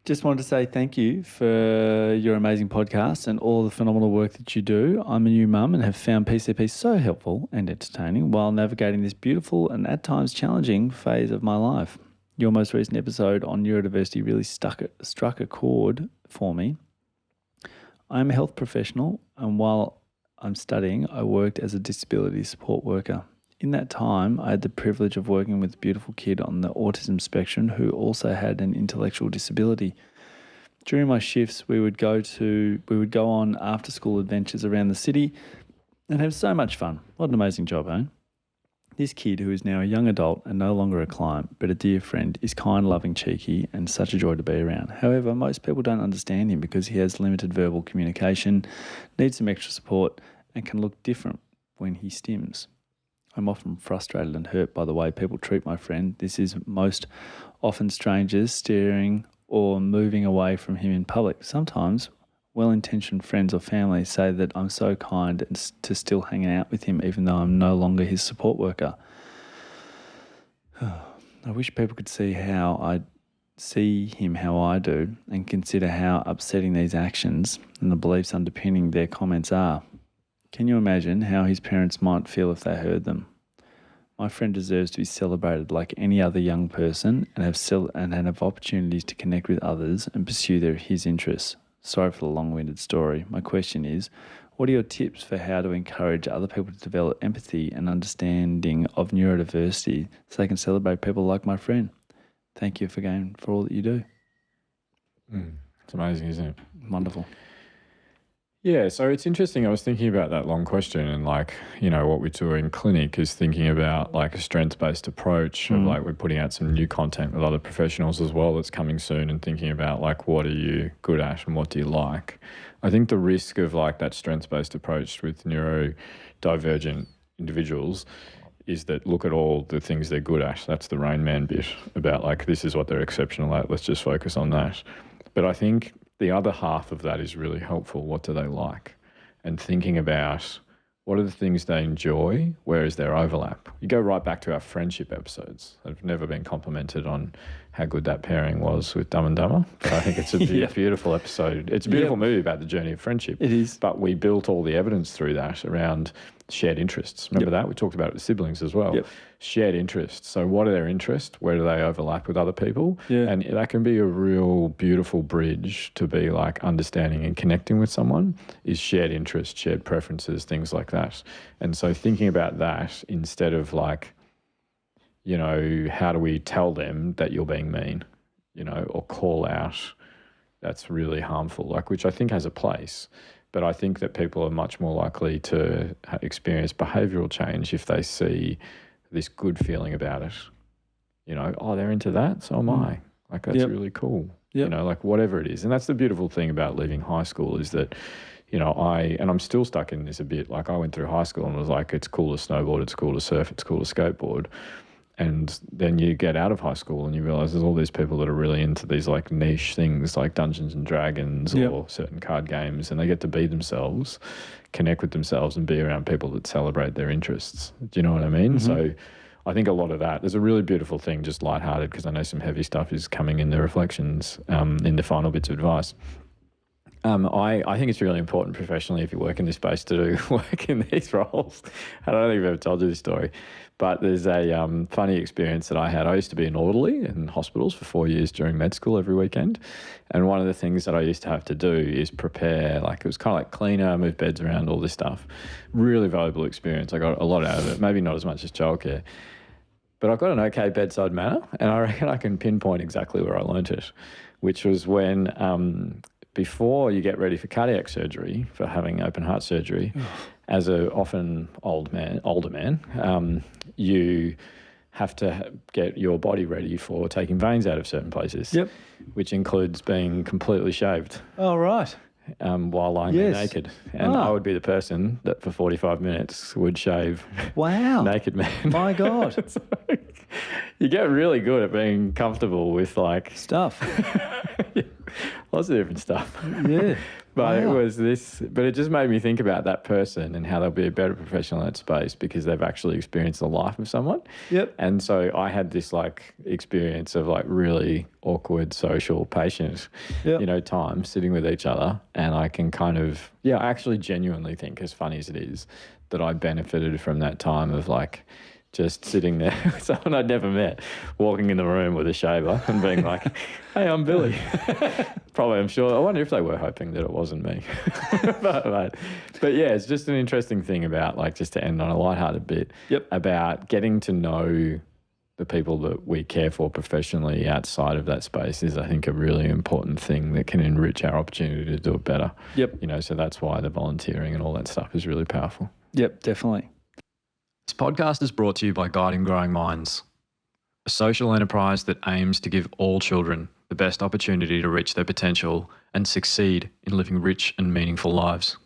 Just wanted to say thank you for your amazing podcast and all the phenomenal work that you do. I'm a new mum and have found PCP so helpful and entertaining while navigating this beautiful and at times challenging phase of my life. Your most recent episode on neurodiversity really struck a chord for me. I'm a health professional, and while I'm studying, I worked as a disability support worker. In that time, I had the privilege of working with a beautiful kid on the autism spectrum who also had an intellectual disability. During my shifts, we would go on after-school adventures around the city and have so much fun. What an amazing job, eh? This kid, who is now a young adult and no longer a client, but a dear friend, is kind, loving, cheeky, and such a joy to be around. However, most people don't understand him because he has limited verbal communication, needs some extra support, and can look different when he stims. I'm often frustrated and hurt by the way people treat my friend. This is most often strangers staring or moving away from him in public. Sometimes well-intentioned friends or family say that I'm so kind and to still hang out with him even though I'm no longer his support worker. I wish people could see him how I do and consider how upsetting these actions and the beliefs underpinning their comments are. Can you imagine how his parents might feel if they heard them? My friend deserves to be celebrated like any other young person and have opportunities to connect with others and pursue his interests. Sorry for the long-winded story. My question is, what are your tips for how to encourage other people to develop empathy and understanding of neurodiversity so they can celebrate people like my friend? Thank you for all that you do. It's amazing, isn't it? Wonderful. Yeah, so it's interesting. I was thinking about that long question and what we do in clinic is thinking about a strengths-based approach of we're putting out some new content with other professionals as well that's coming soon and thinking about what are you good at and what do you like. I think the risk of that strengths-based approach with neurodivergent individuals is that look at all the things they're good at. That's the Rain Man bit about this is what they're exceptional at. Let's just focus on that. But I think the other half of that is really helpful. What do they like? And thinking about what are the things they enjoy? Where is their overlap? You go right back to our friendship episodes. I've never been complimented on how good that pairing was with Dumb and Dumber. But I think it's a beautiful episode. It's a beautiful movie about the journey of friendship. It is. But we built all the evidence through that around shared interests. Remember that? We talked about it with siblings as well. Yep. Shared interests. So what are their interests? Where do they overlap with other people? Yeah. And that can be a real beautiful bridge to be understanding and connecting with someone is shared interests, shared preferences, things like that. And so thinking about that instead of how do we tell them that you're being mean, or call out, that's really harmful, which I think has a place. But I think that people are much more likely to experience behavioural change if they see this good feeling about it. They're into that, so am I. That's really cool. Yep. Whatever it is. And that's the beautiful thing about leaving high school is that, I'm still stuck in this a bit. I went through high school and was it's cool to snowboard, it's cool to surf, it's cool to skateboard. And then you get out of high school and you realise there's all these people that are really into these niche things like Dungeons and Dragons or certain card games, and they get to be themselves, connect with themselves and be around people that celebrate their interests. Do you know what I mean? Mm-hmm. So I think a lot of that, there's a really beautiful thing, just lighthearted, because I know some heavy stuff is coming in the reflections in the final bits of advice. I think it's really important professionally if you work in this space to do work in these roles. I don't think I've ever told you this story, but there's a funny experience that I had. I used to be an orderly in hospitals for 4 years during med school every weekend. And one of the things that I used to have to do is prepare, it was kind of cleaner, move beds around, all this stuff. Really valuable experience. I got a lot out of it, maybe not as much as childcare. But I've got an okay bedside manner, and I reckon I can pinpoint exactly where I learnt it, which was when before you get ready for cardiac surgery, for having open heart surgery, as a often older man, you have to get your body ready for taking veins out of certain places, which includes being completely shaved. Oh, right. While lying there naked. And I would be the person that for 45 minutes would shave naked men. My God. You get really good at being comfortable with stuff. lots of different stuff. Yeah. But Wow. it just made me think about that person and how they'll be a better professional in that space because they've actually experienced the life of someone. Yep. And so I had this like experience of like really awkward social patient, Yep. time sitting with each other. And I can kind of, I actually genuinely think, as funny as it is, that I benefited from that time of like, just sitting there with someone I'd never met, walking in the room with a shaver and being like, hey, I'm Billy. Probably, I'm sure. I wonder if they were hoping that it wasn't me. but yeah, it's just an interesting thing about like, just to end on a lighthearted bit, about getting to know the people that we care for professionally outside of that space is, I think, a really important thing that can enrich our opportunity to do it better. Yep. So that's why the volunteering and all that stuff is really powerful. Yep, definitely. This podcast is brought to you by Guiding Growing Minds, a social enterprise that aims to give all children the best opportunity to reach their potential and succeed in living rich and meaningful lives.